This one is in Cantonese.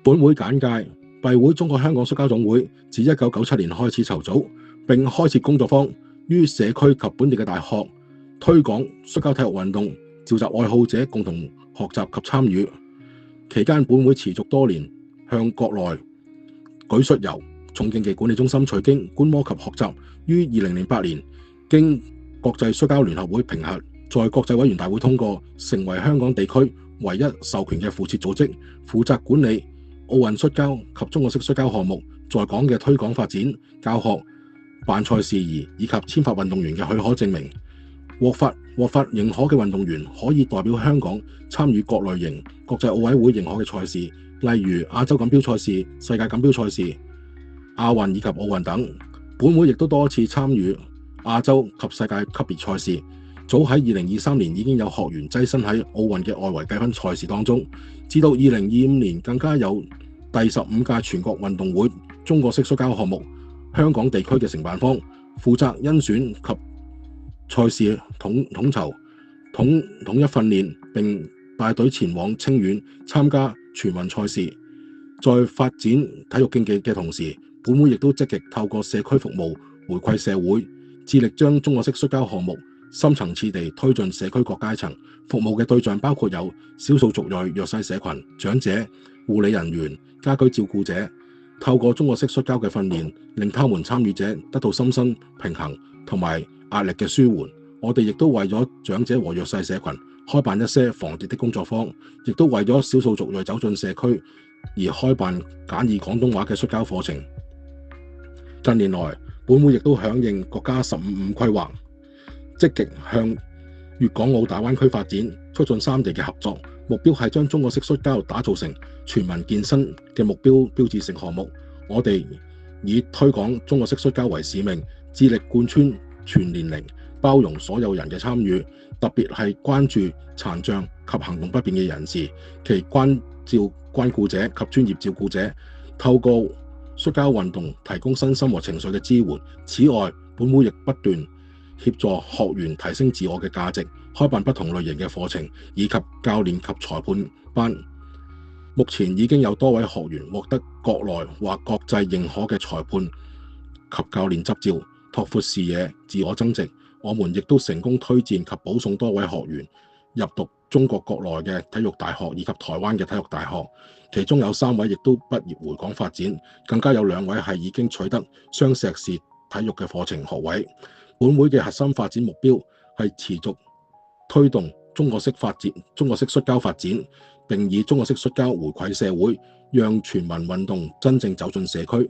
本會簡介：敝會中國香港摔跤總會自1997年開始籌組，並開設工作坊，於社區及本地嘅大學推廣摔跤體育運動，召集愛好者共同學習及參與。期間，本會持續多年向國內舉摔由重競技管理中心取經觀摩及學習，於2008年經國際摔跤聯合會評核，在國際委員大會通過，成為香港地區唯一授權嘅附設組織，負責管理奧運摔跤及中國式摔跤項目在港嘅推廣發展、教學、辦賽事宜以及簽發運動員嘅許可證明。獲發認可嘅運動員可以代表香港參與各類型國際奧委會認可嘅賽事，例如亞洲錦標賽事、世界錦標賽事、亞運以及奧運等。本會亦都多次參與亞洲及世界級別賽事。早喺2023年已經有學員躋身喺奧運嘅外圍計分賽事當中，至到2025年更加有第15屆全國運動會中國式摔跤項目香港地區嘅承辦方，負責甄選及賽事統籌、統一訓練，並帶隊前往清遠參加全運賽事。在發展體育競技嘅同時，本會亦都積極透過社區服務回饋社會，致力將中國式摔跤項目深層次地推進社區各階層。服務嘅對象包括有少數族裔、弱勢社群、長者、護理人員、家居照顧者。透過中國式摔跤嘅訓練，令他們參與者得到心身平衡同埋壓力嘅舒緩。我哋亦都為咗長者和弱勢社群開辦一些防跌的工作坊，亦都為咗少數族裔走進社區而開辦簡易廣東話嘅摔跤課程。近年來，本會亦都響應國家15+5規劃，積極向粵港澳大灣區發展，促進三地嘅合作。目標係將中國式摔跤打造成全民健身嘅目標標誌性項目。我哋以推廣中國式摔跤為使命，致力貫穿全年齡，包容所有人嘅參與，特別係關注殘障及行動不便嘅人士，其關照關顧者及專業照顧者，透過摔跤運動提供身心和情緒嘅支援。此外，本會亦不斷協助學員提升自我嘅價值，開辦不同類型嘅課程，以及教練及裁判班。目前已經有多位學員獲得國內或國際認可嘅裁判及教練執照，拓闊視野，自我增值。我們亦都成功推薦及保送多位學員入讀中國國內嘅體育大學以及台灣嘅體育大學，其中有3位亦都畢業回港發展，更加有2位係已經取得雙碩士體育嘅課程學位。本會嘅核心發展目標係持續推動中國式摔跤發展，並以中國式摔跤回饋社會，讓全民運動真正走進社區。